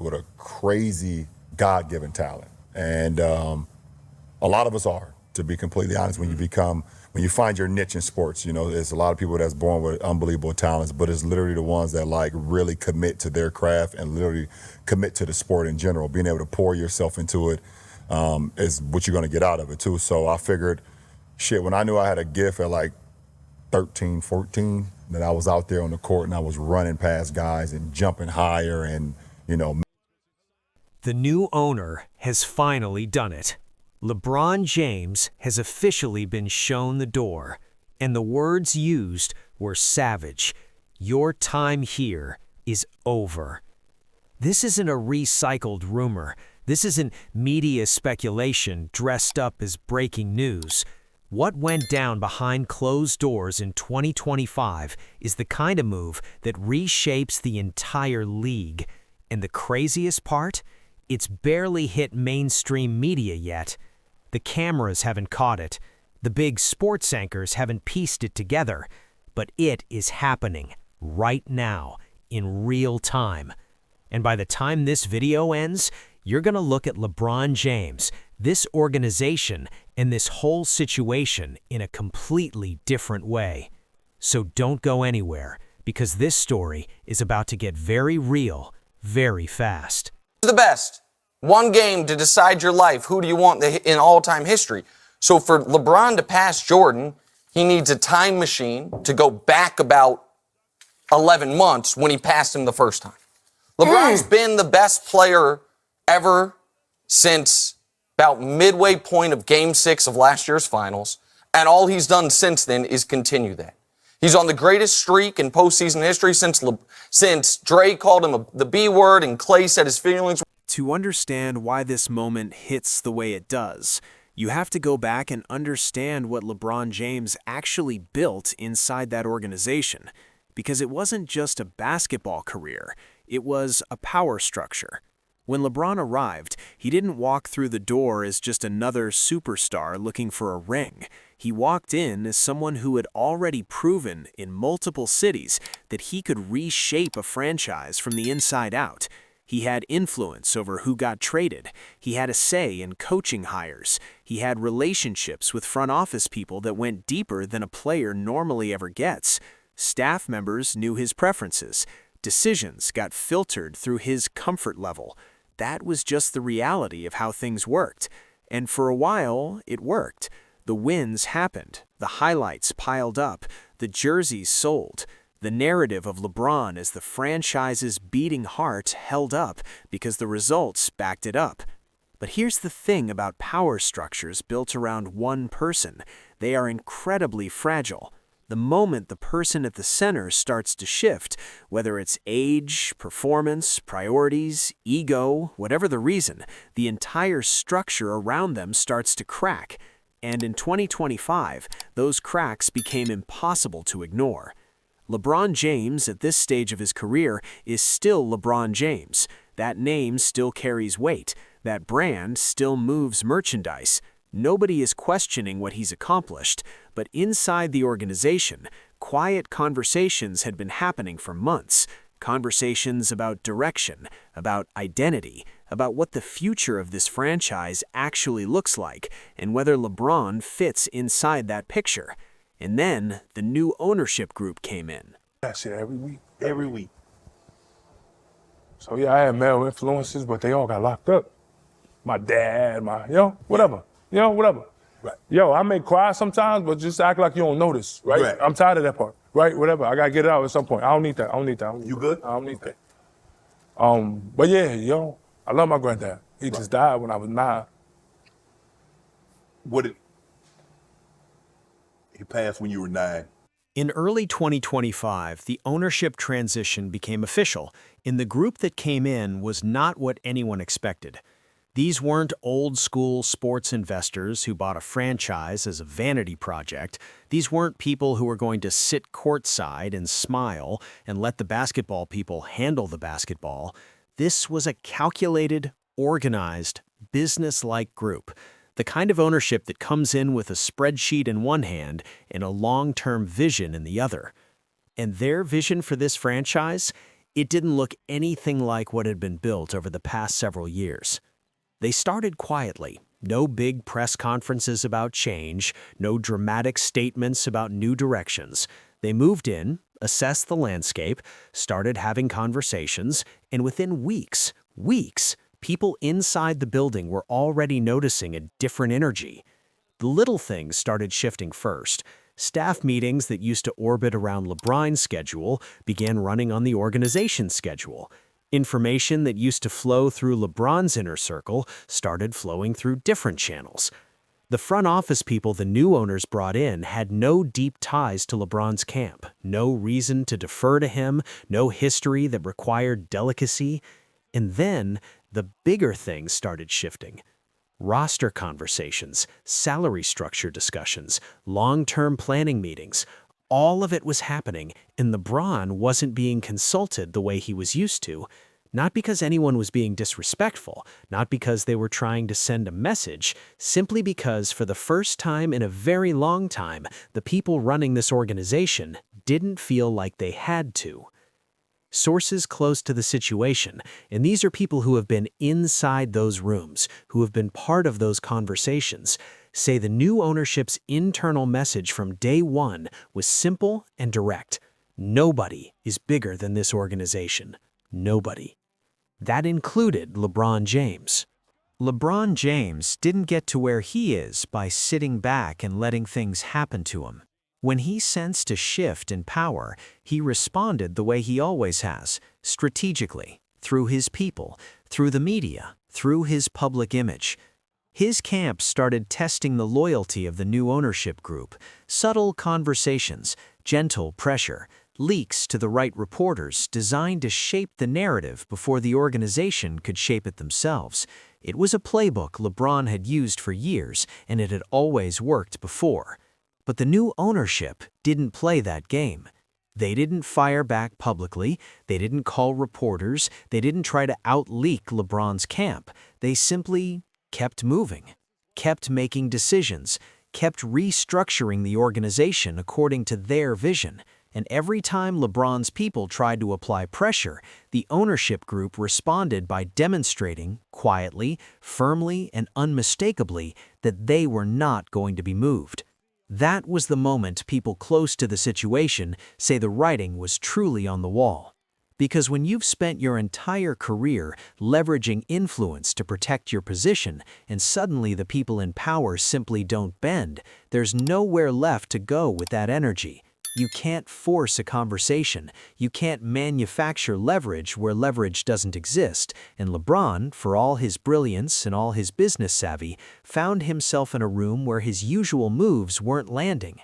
with a crazy God-given talent. And a lot of us are, to be completely honest, when you find your niche in sports. You know, there's a lot of people that's born with unbelievable talents, but it's literally the ones that like really commit to their craft and literally commit to the sport in general. Being able to pour yourself into it is what you're going to get out of it too. So I figured, shit, when I knew I had a gift at like 13, 14, that I was out there on the court and I was running past guys and jumping higher and, you know. The new owner has finally done it. LeBron James has officially been shown the door, and the words used were savage. Your time here is over. This isn't a recycled rumor. This isn't media speculation dressed up as breaking news. What went down behind closed doors in 2025 is the kind of move that reshapes the entire league. And the craziest part? It's barely hit mainstream media yet. The cameras haven't caught it. The big sports anchors haven't pieced it together. But it is happening right now, in real time. And by the time this video ends, you're going to look at LeBron James, this organization, and this whole situation in a completely different way. So don't go anywhere, because this story is about to get very real, very fast. The best. One game to decide your life. Who do you want in all-time history? So for LeBron to pass Jordan, he needs a time machine to go back about 11 months when he passed him the first time. LeBron's been the best player ever since about midway point of Game 6 of last year's finals, and all he's done since then is continue that. He's on the greatest streak in postseason history since Dre called him the B word and Clay said his feelings. To understand why this moment hits the way it does, you have to go back and understand what LeBron James actually built inside that organization, because it wasn't just a basketball career, it was a power structure. When LeBron arrived, he didn't walk through the door as just another superstar looking for a ring. He walked in as someone who had already proven in multiple cities that he could reshape a franchise from the inside out. He had influence over who got traded. He had a say in coaching hires. He had relationships with front office people that went deeper than a player normally ever gets. Staff members knew his preferences. Decisions got filtered through his comfort level. That was just the reality of how things worked. And for a while, it worked. The wins happened. The highlights piled up. The jerseys sold. The narrative of LeBron as the franchise's beating heart held up because the results backed it up. But here's the thing about power structures built around one person. They are incredibly fragile. The moment the person at the center starts to shift, whether it's age, performance, priorities, ego, whatever the reason, the entire structure around them starts to crack. And in 2025, those cracks became impossible to ignore. LeBron James, at this stage of his career, is still LeBron James. That name still carries weight. That brand still moves merchandise. Nobody is questioning what he's accomplished, but inside the organization, quiet conversations had been happening for months. Conversations about direction, about identity, about what the future of this franchise actually looks like, and whether LeBron fits inside that picture. And then the new ownership group came in. That shit every week. So yeah, I had male influences, but they all got locked up. My dad, whatever. Right. Yo, I may cry sometimes, but just act like you don't notice, right? I'm tired of that part, right? Whatever. I gotta get it out at some point. I don't need that. You good? I don't need that. But yeah, I love my granddad. He just died when I was 9. He passed when you were 9. In early 2025, the ownership transition became official, and the group that came in was not what anyone expected. These weren't old-school sports investors who bought a franchise as a vanity project. These weren't people who were going to sit courtside and smile and let the basketball people handle the basketball. This was a calculated, organized, business-like group, the kind of ownership that comes in with a spreadsheet in one hand and a long-term vision in the other. And their vision for this franchise? It didn't look anything like what had been built over the past several years. They started quietly. No big press conferences about change, no dramatic statements about new directions. They moved in, assessed the landscape, started having conversations, and within weeks, people inside the building were already noticing a different energy. The little things started shifting first. Staff meetings that used to orbit around LeBron's schedule began running on the organization's schedule. Information that used to flow through LeBron's inner circle started flowing through different channels. The front office people the new owners brought in had no deep ties to LeBron's camp, no reason to defer to him, no history that required delicacy. And then the bigger things started shifting. Roster conversations, salary structure discussions, long-term planning meetings, all of it was happening, and LeBron wasn't being consulted the way he was used to. Not because anyone was being disrespectful, not because they were trying to send a message, simply because for the first time in a very long time, the people running this organization didn't feel like they had to. Sources close to the situation, and these are people who have been inside those rooms, who have been part of those conversations, say the new ownership's internal message from day one was simple and direct. Nobody is bigger than this organization. Nobody. That included LeBron James. LeBron James didn't get to where he is by sitting back and letting things happen to him. When he sensed a shift in power, he responded the way he always has, strategically, through his people, through the media, through his public image. His camp started testing the loyalty of the new ownership group, subtle conversations, gentle pressure, leaks to the right reporters designed to shape the narrative before the organization could shape it themselves. It was a playbook LeBron had used for years, and it had always worked before. But the new ownership didn't play that game. They didn't fire back publicly, they didn't call reporters, they didn't try to out-leak LeBron's camp. They simply kept moving, kept making decisions, kept restructuring the organization according to their vision. And every time LeBron's people tried to apply pressure, the ownership group responded by demonstrating, quietly, firmly, and unmistakably, that they were not going to be moved. That was the moment people close to the situation say the writing was truly on the wall. Because when you've spent your entire career leveraging influence to protect your position, and suddenly the people in power simply don't bend, there's nowhere left to go with that energy. You can't force a conversation. You can't manufacture leverage where leverage doesn't exist. And LeBron, for all his brilliance and all his business savvy, found himself in a room where his usual moves weren't landing.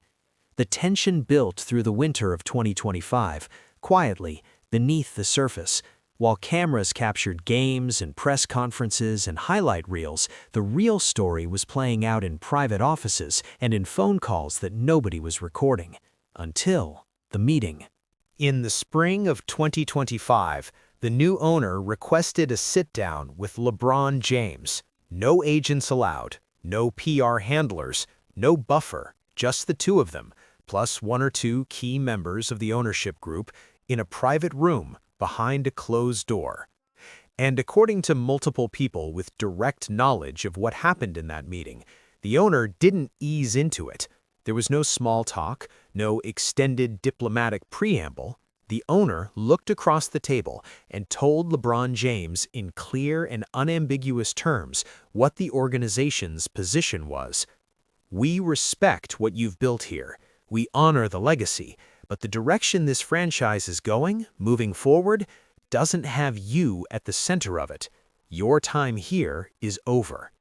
The tension built through the winter of 2025, quietly, beneath the surface. While cameras captured games and press conferences and highlight reels, the real story was playing out in private offices and in phone calls that nobody was recording. Until the meeting. In the spring of 2025, the new owner requested a sit-down with LeBron James. No agents allowed, no PR handlers, no buffer, just the two of them, plus one or two key members of the ownership group in a private room behind a closed door. And according to multiple people with direct knowledge of what happened in that meeting, the owner didn't ease into it. There was no small talk, no extended diplomatic preamble. The owner looked across the table and told LeBron James in clear and unambiguous terms what the organization's position was. We respect what you've built here. We honor the legacy, but the direction this franchise is going, moving forward, doesn't have you at the center of it. Your time here is over.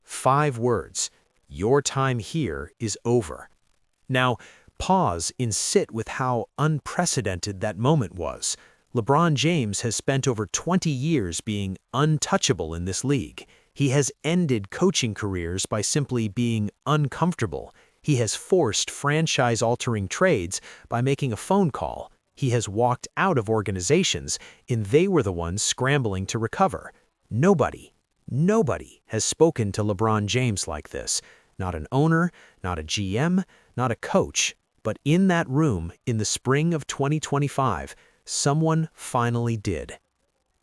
5 words. Your time here is over. Now, pause and sit with how unprecedented that moment was. LeBron James has spent over 20 years being untouchable in this league. He has ended coaching careers by simply being uncomfortable. He has forced franchise-altering trades by making a phone call. He has walked out of organizations, and they were the ones scrambling to recover. Nobody has spoken to LeBron James like this. Not an owner, not a GM, not a coach. But in that room, in the spring of 2025, someone finally did.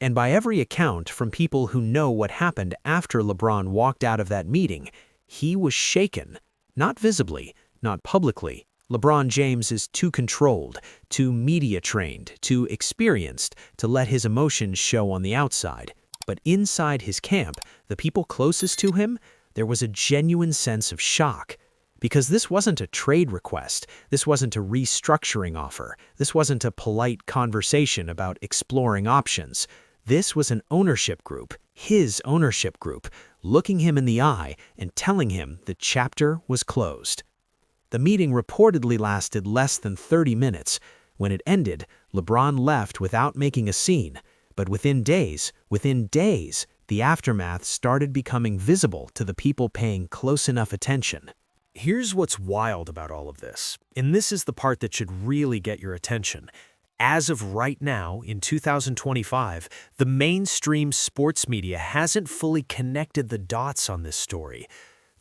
And by every account from people who know what happened after LeBron walked out of that meeting, he was shaken. Not visibly, not publicly. LeBron James is too controlled, too media-trained, too experienced to let his emotions show on the outside. But inside his camp, the people closest to him, there was a genuine sense of shock. Because this wasn't a trade request, this wasn't a restructuring offer, this wasn't a polite conversation about exploring options. This was an ownership group, his ownership group, looking him in the eye and telling him the chapter was closed. The meeting reportedly lasted less than 30 minutes. When it ended, LeBron left without making a scene. But within days, the aftermath started becoming visible to the people paying close enough attention. Here's what's wild about all of this, and this is the part that should really get your attention. As of right now, in 2025, the mainstream sports media hasn't fully connected the dots on this story.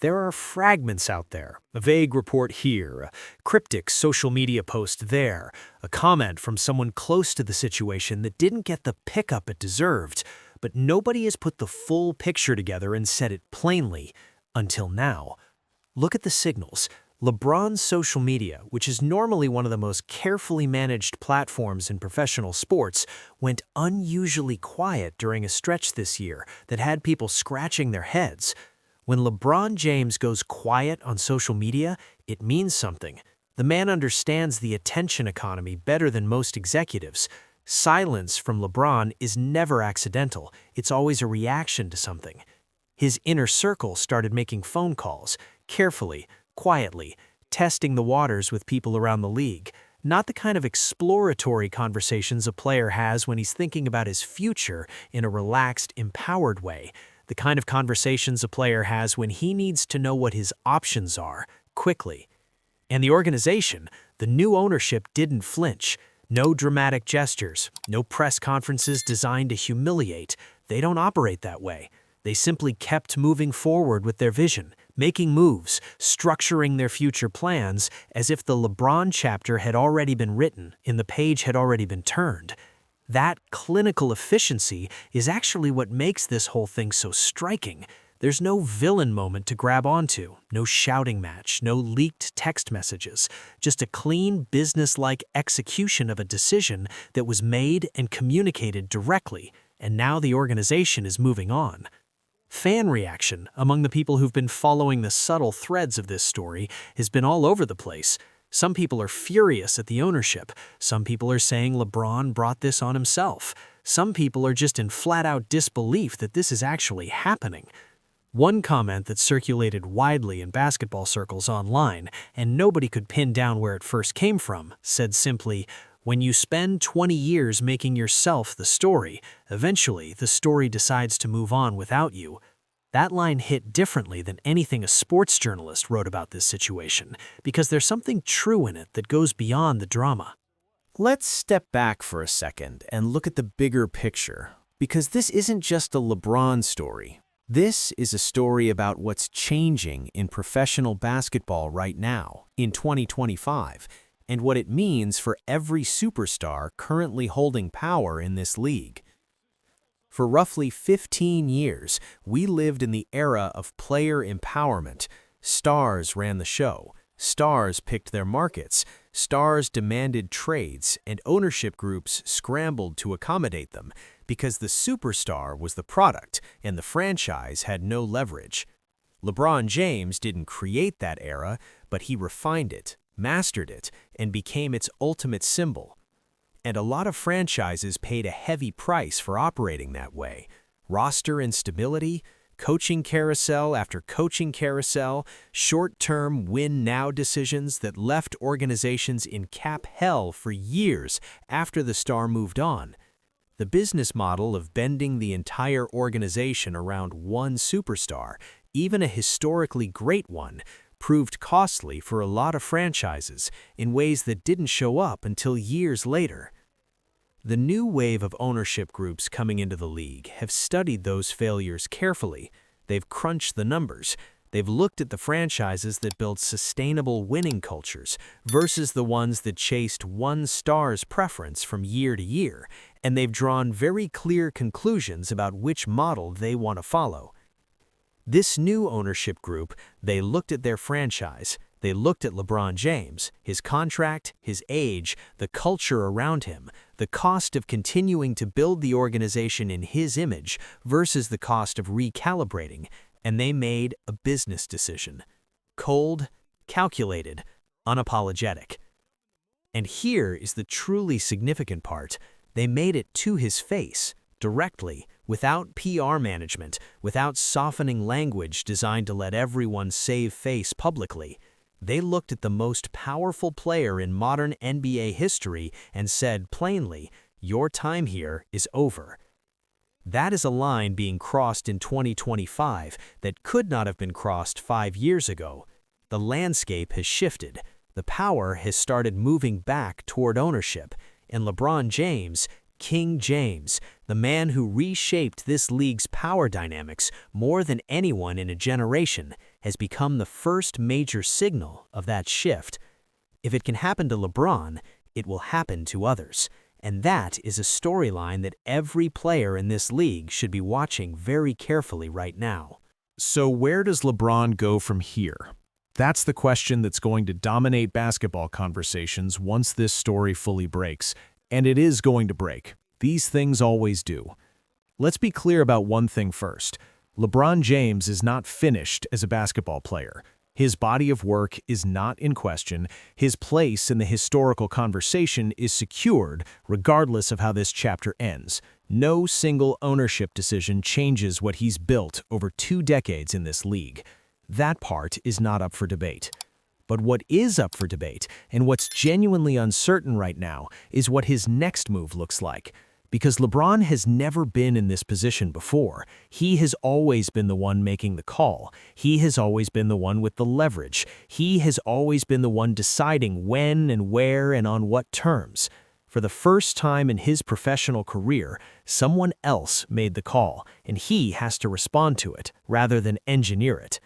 There are fragments out there, a vague report here, a cryptic social media post there, a comment from someone close to the situation that didn't get the pickup it deserved, but nobody has put the full picture together and said it plainly, until now. Look at the signals. LeBron's social media, which is normally one of the most carefully managed platforms in professional sports, went unusually quiet during a stretch this year that had people scratching their heads. When LeBron James goes quiet on social media, it means something. The man understands the attention economy better than most executives. Silence from LeBron is never accidental. It's always a reaction to something. His inner circle started making phone calls, carefully, quietly, testing the waters with people around the league. Not the kind of exploratory conversations a player has when he's thinking about his future in a relaxed, empowered way. The kind of conversations a player has when he needs to know what his options are, quickly. And the organization, the new ownership, didn't flinch. No dramatic gestures, no press conferences designed to humiliate. They don't operate that way. They simply kept moving forward with their vision, making moves, structuring their future plans as if the LeBron chapter had already been written and the page had already been turned. That clinical efficiency is actually what makes this whole thing so striking. There's no villain moment to grab onto, no shouting match, no leaked text messages, just a clean, business-like execution of a decision that was made and communicated directly, and now the organization is moving on. Fan reaction among the people who've been following the subtle threads of this story has been all over the place. Some people are furious at the ownership. Some people are saying LeBron brought this on himself. Some people are just in flat-out disbelief that this is actually happening. One comment that circulated widely in basketball circles online, and nobody could pin down where it first came from, said simply, "When you spend 20 years making yourself the story, eventually the story decides to move on without you." That line hit differently than anything a sports journalist wrote about this situation, because there's something true in it that goes beyond the drama. Let's step back for a second and look at the bigger picture, because this isn't just a LeBron story. This is a story about what's changing in professional basketball right now, in 2025, and what it means for every superstar currently holding power in this league. For roughly 15 years, we lived in the era of player empowerment. Stars ran the show. Stars picked their markets. Stars demanded trades, and ownership groups scrambled to accommodate them because the superstar was the product and the franchise had no leverage. LeBron James didn't create that era, but he refined it, mastered it, and became its ultimate symbol. And a lot of franchises paid a heavy price for operating that way. Roster instability, coaching carousel after coaching carousel, short-term win-now decisions that left organizations in cap hell for years after the star moved on. The business model of bending the entire organization around one superstar, even a historically great one, proved costly for a lot of franchises in ways that didn't show up until years later. The new wave of ownership groups coming into the league have studied those failures carefully. They've crunched the numbers. They've looked at the franchises that built sustainable winning cultures versus the ones that chased one star's preference from year to year, and they've drawn very clear conclusions about which model they want to follow. This new ownership group, they looked at their franchise, they looked at LeBron James, his contract, his age, the culture around him, the cost of continuing to build the organization in his image versus the cost of recalibrating, and they made a business decision. Cold, calculated, unapologetic. And here is the truly significant part. They made it to his face, directly, without PR management, without softening language designed to let everyone save face publicly. They looked at the most powerful player in modern NBA history and said plainly, your time here is over. That is a line being crossed in 2025 that could not have been crossed 5 years ago. The landscape has shifted. The power has started moving back toward ownership, and LeBron James, King James, the man who reshaped this league's power dynamics more than anyone in a generation, has become the first major signal of that shift. If it can happen to LeBron, it will happen to others. And that is a storyline that every player in this league should be watching very carefully right now. So where does LeBron go from here? That's the question that's going to dominate basketball conversations once this story fully breaks. And it is going to break. These things always do. Let's be clear about one thing first. LeBron James is not finished as a basketball player. His body of work is not in question. His place in the historical conversation is secured regardless of how this chapter ends. No single ownership decision changes what he's built over 2 decades in this league. That part is not up for debate. But what is up for debate, and what's genuinely uncertain right now, is what his next move looks like. Because LeBron has never been in this position before. He has always been the one making the call. He has always been the one with the leverage. He has always been the one deciding when and where and on what terms. For the first time in his professional career, someone else made the call, and he has to respond to it rather than engineer it.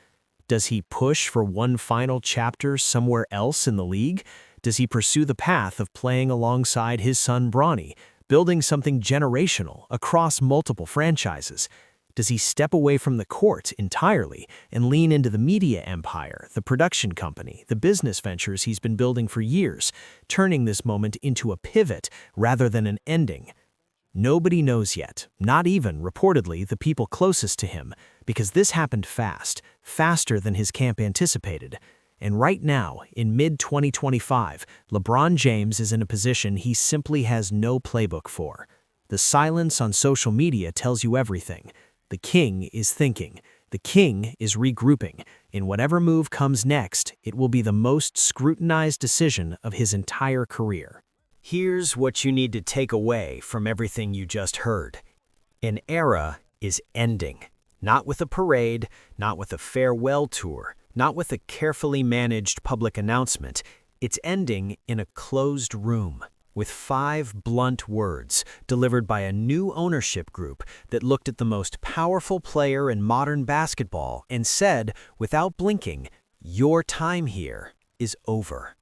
Does he push for one final chapter somewhere else in the league? Does he pursue the path of playing alongside his son Bronny, building something generational across multiple franchises? Does he step away from the court entirely and lean into the media empire, the production company, the business ventures he's been building for years, turning this moment into a pivot rather than an ending? Nobody knows yet, not even, reportedly, the people closest to him, because this happened fast, faster than his camp anticipated. And right now, in mid-2025, LeBron James is in a position he simply has no playbook for. The silence on social media tells you everything. The king is thinking. The king is regrouping. In whatever move comes next, it will be the most scrutinized decision of his entire career. Here's what you need to take away from everything you just heard. An era is ending. Not with a parade, not with a farewell tour, not with a carefully managed public announcement. It's ending in a closed room with 5 blunt words delivered by a new ownership group that looked at the most powerful player in modern basketball and said, without blinking, your time here is over.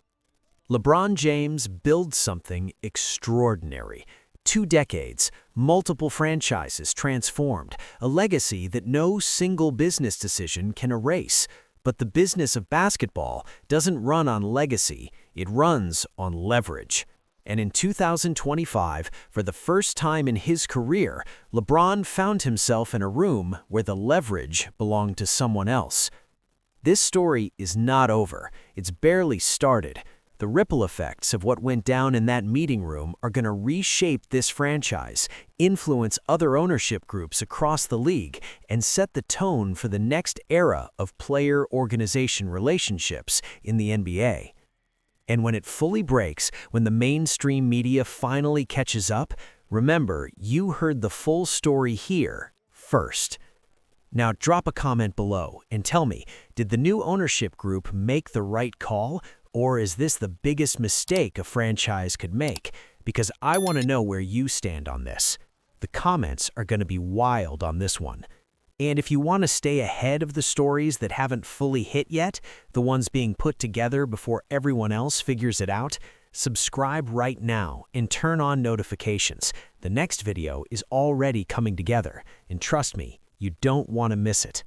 LeBron James builds something extraordinary. 2 decades, multiple franchises transformed, a legacy that no single business decision can erase. But the business of basketball doesn't run on legacy, it runs on leverage. And in 2025, for the first time in his career, LeBron found himself in a room where the leverage belonged to someone else. This story is not over, it's barely started. The ripple effects of what went down in that meeting room are going to reshape this franchise, influence other ownership groups across the league, and set the tone for the next era of player-organization relationships in the NBA. And when it fully breaks, when the mainstream media finally catches up, remember, you heard the full story here first. Now drop a comment below and tell me, did the new ownership group make the right call? Or is this the biggest mistake a franchise could make? Because I want to know where you stand on this. The comments are going to be wild on this one. And if you want to stay ahead of the stories that haven't fully hit yet, the ones being put together before everyone else figures it out, subscribe right now and turn on notifications. The next video is already coming together, and trust me, you don't want to miss it.